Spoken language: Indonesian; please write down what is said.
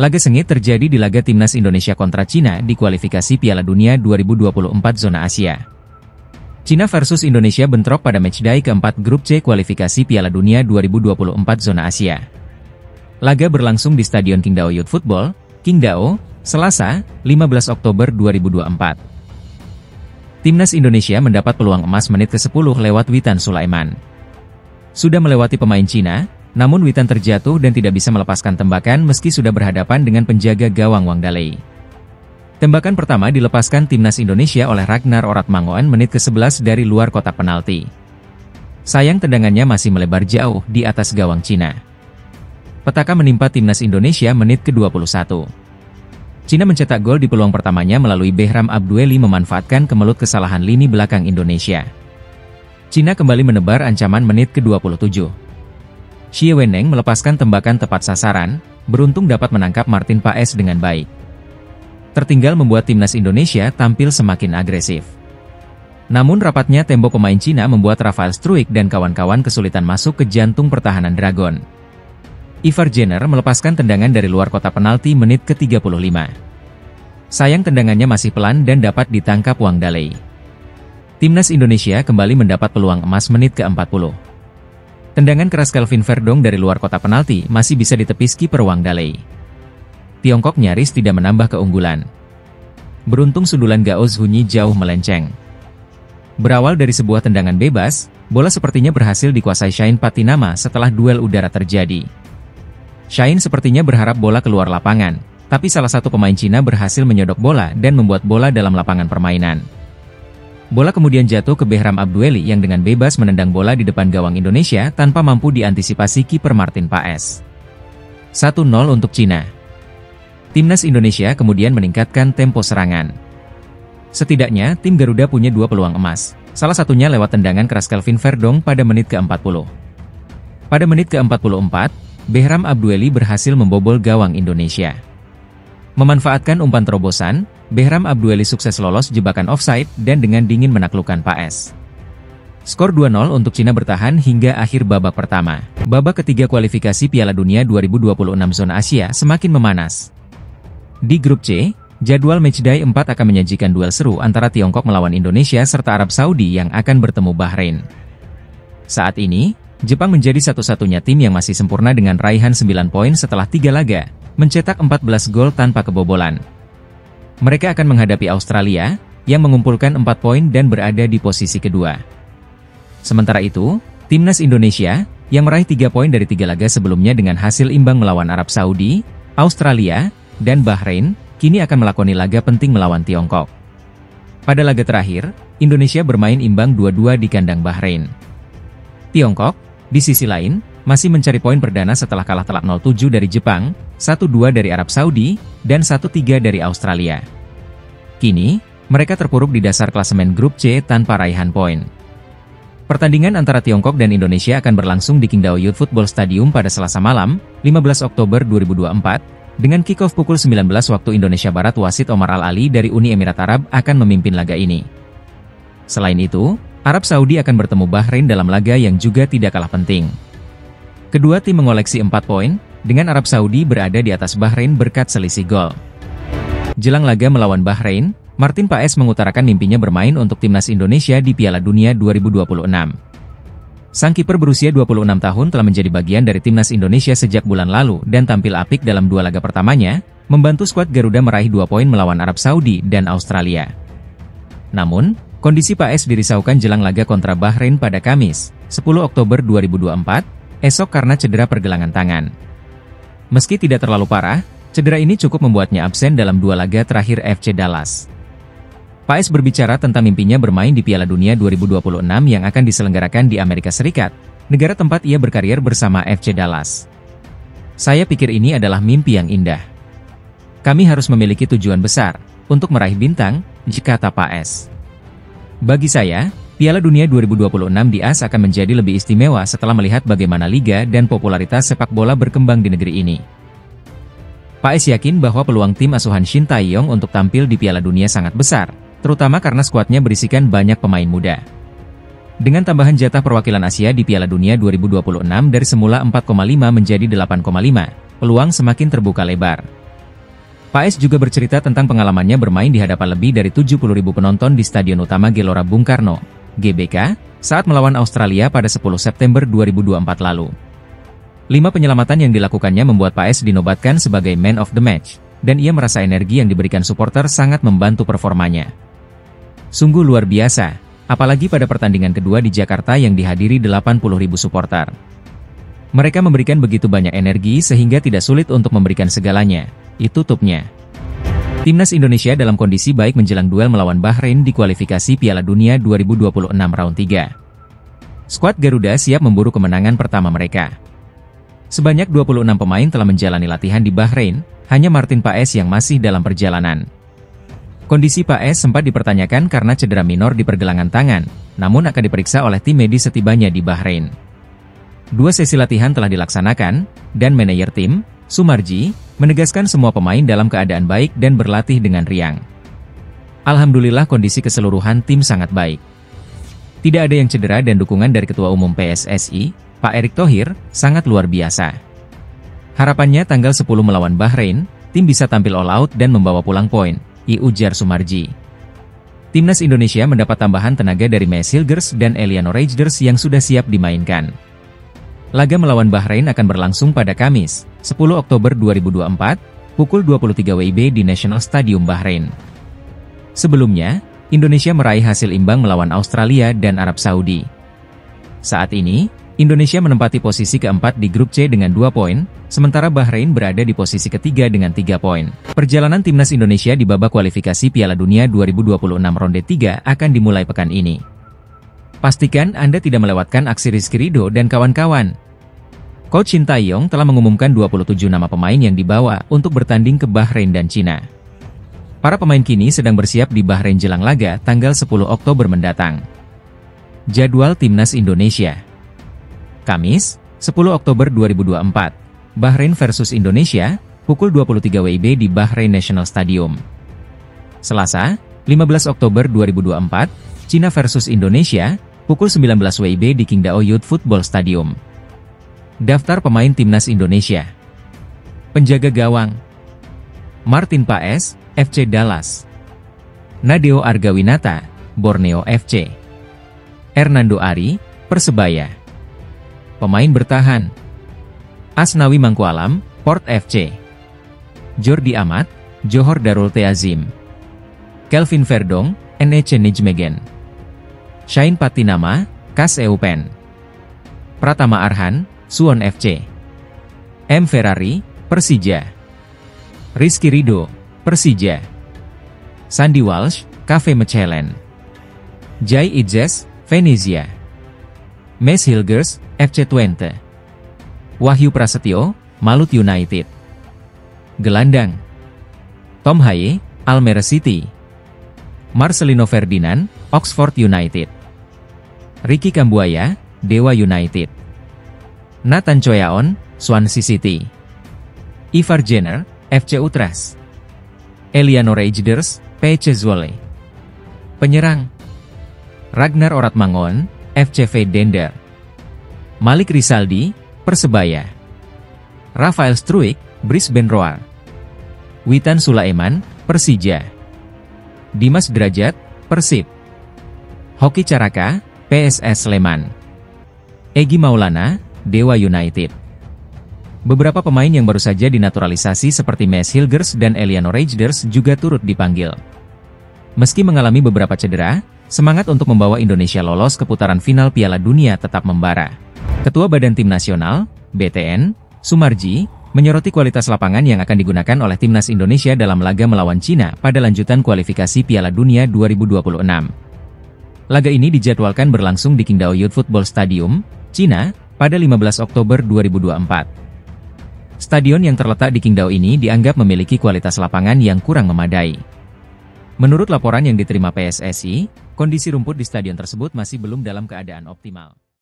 Laga sengit terjadi di laga Timnas Indonesia kontra Cina di kualifikasi Piala Dunia 2024 zona Asia. Cina versus Indonesia bentrok pada matchday keempat grup C kualifikasi Piala Dunia 2024 zona Asia. Laga berlangsung di Stadion Qingdao Youth Football, Qingdao, Selasa, 15 Oktober 2024. Timnas Indonesia mendapat peluang emas menit ke-10 lewat Witan Sulaiman. Sudah melewati pemain Cina, namun Witan terjatuh dan tidak bisa melepaskan tembakan meski sudah berhadapan dengan penjaga gawang Wang Daley. Tembakan pertama dilepaskan Timnas Indonesia oleh Ragnar Oratmangoen menit ke-11 dari luar kotak penalti. Sayang tendangannya masih melebar jauh di atas gawang Cina. Petaka menimpa Timnas Indonesia menit ke-21. Cina mencetak gol di peluang pertamanya melalui Behram Abdueli memanfaatkan kemelut kesalahan lini belakang Indonesia. Cina kembali menebar ancaman menit ke-27. Xie Weneng melepaskan tembakan tepat sasaran, beruntung dapat menangkap Martin Paes dengan baik. Tertinggal membuat Timnas Indonesia tampil semakin agresif. Namun rapatnya tembok pemain Cina membuat Rafael Struijk dan kawan-kawan kesulitan masuk ke jantung pertahanan Dragon. Ivar Jenner melepaskan tendangan dari luar kotak penalti menit ke-35. Sayang tendangannya masih pelan dan dapat ditangkap Wang Daley. Timnas Indonesia kembali mendapat peluang emas menit ke-40. Tendangan keras Kelvin Verdong dari luar kotak penalti masih bisa ditepis kiper Wang Daley. Tiongkok nyaris tidak menambah keunggulan. Beruntung sundulan Gao Zhunyi jauh melenceng. Berawal dari sebuah tendangan bebas, bola sepertinya berhasil dikuasai Shine Patinama setelah duel udara terjadi. Shine sepertinya berharap bola keluar lapangan, tapi salah satu pemain Cina berhasil menyodok bola dan membuat bola dalam lapangan permainan. Bola kemudian jatuh ke Behram Abdueli yang dengan bebas menendang bola di depan gawang Indonesia tanpa mampu diantisipasi kiper Martin Paes. 1-0 untuk Cina. Timnas Indonesia kemudian meningkatkan tempo serangan. Setidaknya, tim Garuda punya 2 peluang emas, salah satunya lewat tendangan keras Kelvin Verdong pada menit ke-40. Pada menit ke-44, Behram Abdueli berhasil membobol gawang Indonesia. Memanfaatkan umpan terobosan, Behram Abdueli sukses lolos jebakan offside dan dengan dingin menaklukkan Paes. Skor 2-0 untuk Cina bertahan hingga akhir babak pertama. Babak ketiga kualifikasi Piala Dunia 2026 zona Asia semakin memanas. Di grup C, jadwal matchday 4 akan menyajikan duel seru antara Tiongkok melawan Indonesia serta Arab Saudi yang akan bertemu Bahrain. Saat ini, Jepang menjadi satu-satunya tim yang masih sempurna dengan raihan 9 poin setelah 3 laga, mencetak 14 gol tanpa kebobolan. Mereka akan menghadapi Australia, yang mengumpulkan 4 poin dan berada di posisi kedua. Sementara itu, Timnas Indonesia, yang meraih 3 poin dari 3 laga sebelumnya dengan hasil imbang melawan Arab Saudi, Australia, dan Bahrain, kini akan melakoni laga penting melawan Tiongkok. Pada laga terakhir, Indonesia bermain imbang 2-2 di kandang Bahrain. Tiongkok, di sisi lain, masih mencari poin perdana setelah kalah telak 0-7 dari Jepang, 1-2 dari Arab Saudi, dan 1-3 dari Australia. Kini, mereka terpuruk di dasar klasemen grup C tanpa raihan poin. Pertandingan antara Tiongkok dan Indonesia akan berlangsung di Qingdao Youth Football Stadium pada Selasa malam, 15 Oktober 2024, dengan kick-off pukul 19 waktu Indonesia Barat. Wasit Omar Al-Ali dari Uni Emirat Arab akan memimpin laga ini. Selain itu, Arab Saudi akan bertemu Bahrain dalam laga yang juga tidak kalah penting. Kedua tim mengoleksi 4 poin, dengan Arab Saudi berada di atas Bahrain berkat selisih gol. Jelang laga melawan Bahrain, Martin Paes mengutarakan mimpinya bermain untuk Timnas Indonesia di Piala Dunia 2026. Sang kiper berusia 26 tahun telah menjadi bagian dari Timnas Indonesia sejak bulan lalu dan tampil apik dalam 2 laga pertamanya, membantu skuad Garuda meraih 2 poin melawan Arab Saudi dan Australia. Namun, kondisi Paes dirisaukan jelang laga kontra Bahrain pada Kamis, 10 Oktober 2024, esok karena cedera pergelangan tangan. Meski tidak terlalu parah, cedera ini cukup membuatnya absen dalam 2 laga terakhir FC Dallas. Paes berbicara tentang mimpinya bermain di Piala Dunia 2026 yang akan diselenggarakan di Amerika Serikat, negara tempat ia berkarir bersama FC Dallas. Saya pikir ini adalah mimpi yang indah. Kami harus memiliki tujuan besar, untuk meraih bintang, kata Paes. Bagi saya, Piala Dunia 2026 di AS akan menjadi lebih istimewa setelah melihat bagaimana liga dan popularitas sepak bola berkembang di negeri ini. Paes yakin bahwa peluang tim asuhan Shin Tae-yong untuk tampil di Piala Dunia sangat besar, terutama karena skuadnya berisikan banyak pemain muda. Dengan tambahan jatah perwakilan Asia di Piala Dunia 2026 dari semula 4,5 menjadi 8,5, peluang semakin terbuka lebar. Paes juga bercerita tentang pengalamannya bermain di hadapan lebih dari 70.000 penonton di Stadion Utama Gelora Bung Karno, GBK, saat melawan Australia pada 10 September 2024 lalu. 5 penyelamatan yang dilakukannya membuat Paes dinobatkan sebagai Man of the Match, dan ia merasa energi yang diberikan supporter sangat membantu performanya. Sungguh luar biasa, apalagi pada pertandingan kedua di Jakarta yang dihadiri 80.000 supporter. Mereka memberikan begitu banyak energi sehingga tidak sulit untuk memberikan segalanya, itu tutupnya. Timnas Indonesia dalam kondisi baik menjelang duel melawan Bahrain di kualifikasi Piala Dunia 2026 round 3. Skuad Garuda siap memburu kemenangan pertama mereka. Sebanyak 26 pemain telah menjalani latihan di Bahrain, hanya Martin Paes yang masih dalam perjalanan. Kondisi Paes sempat dipertanyakan karena cedera minor di pergelangan tangan, namun akan diperiksa oleh tim medis setibanya di Bahrain. 2 sesi latihan telah dilaksanakan, dan manajer tim, Sumarji, menegaskan semua pemain dalam keadaan baik dan berlatih dengan riang. Alhamdulillah kondisi keseluruhan tim sangat baik. Tidak ada yang cedera dan dukungan dari Ketua Umum PSSI, Pak Erick Thohir, sangat luar biasa. Harapannya tanggal 10 melawan Bahrain, tim bisa tampil all out dan membawa pulang poin, ujar Sumarji. Timnas Indonesia mendapat tambahan tenaga dari Mees Hilgers dan Eliano Reijnders yang sudah siap dimainkan. Laga melawan Bahrain akan berlangsung pada Kamis, 10 Oktober 2024, pukul 23 WIB di National Stadium Bahrain. Sebelumnya, Indonesia meraih hasil imbang melawan Australia dan Arab Saudi. Saat ini, Indonesia menempati posisi keempat di grup C dengan 2 poin, sementara Bahrain berada di posisi ketiga dengan 3 poin. Perjalanan timnas Indonesia di babak kualifikasi Piala Dunia 2026 ronde 3 akan dimulai pekan ini. Pastikan Anda tidak melewatkan aksi Rizky Ridho dan kawan-kawan. Coach Shin Tae-yong telah mengumumkan 27 nama pemain yang dibawa untuk bertanding ke Bahrain dan Cina. Para pemain kini sedang bersiap di Bahrain jelang laga tanggal 10 Oktober mendatang. Jadwal Timnas Indonesia. Kamis, 10 Oktober 2024, Bahrain versus Indonesia, pukul 23 WIB di Bahrain National Stadium. Selasa, 15 Oktober 2024, Cina versus Indonesia, pukul 19 WIB di Qingdao Youth Football Stadium. Daftar pemain Timnas Indonesia. Penjaga gawang: Martin Paes, FC Dallas. Nadeo Argawinata, Borneo FC. Hernando Ari, Persebaya. Pemain bertahan: Asnawi Mangkualam, Port FC. Jordi Amat, Johor Darul Teazim. Kelvin Verdong, NEC Nijmegen. Shain Patinama, KAS Eupen. Pratama Arhan, Suwon FC. M. Ferrari, Persija. Rizky Ridho, Persija. Sandy Walsh, KV Mechelen. Jai Idzes, Venezia. Mees Hilgers, FC Twente. Wahyu Prasetyo, Malut United. Gelandang: Tom Haye, Almere City. Marcelino Ferdinand, Oxford United. Ricky Kambuaya, Dewa United. Nathan Choyaon, Swansea City. Ivar Jenner, FC Utrecht. Eliano Reijnders, PC Zwolle. Penyerang: Ragnar Oratmangon, FCV Dender. Malik Rizaldi, Persebaya. Rafael Struijk, Brisbane Roar. Witan Sulaiman, Persija. Dimas Derajat, Persib. Hoki Caraka, PSS Sleman. Egy Maulana, Dewa United. Beberapa pemain yang baru saja dinaturalisasi seperti Mees Hilgers dan Eliano Reijnders juga turut dipanggil. Meski mengalami beberapa cedera, semangat untuk membawa Indonesia lolos ke putaran final Piala Dunia tetap membara. Ketua Badan Tim Nasional, BTN, Sumarji, menyoroti kualitas lapangan yang akan digunakan oleh Timnas Indonesia dalam laga melawan Cina pada lanjutan kualifikasi Piala Dunia 2026. Laga ini dijadwalkan berlangsung di Qingdao Youth Football Stadium, Cina, pada 15 Oktober 2024. Stadion yang terletak di Qingdao ini dianggap memiliki kualitas lapangan yang kurang memadai. Menurut laporan yang diterima PSSI, kondisi rumput di stadion tersebut masih belum dalam keadaan optimal.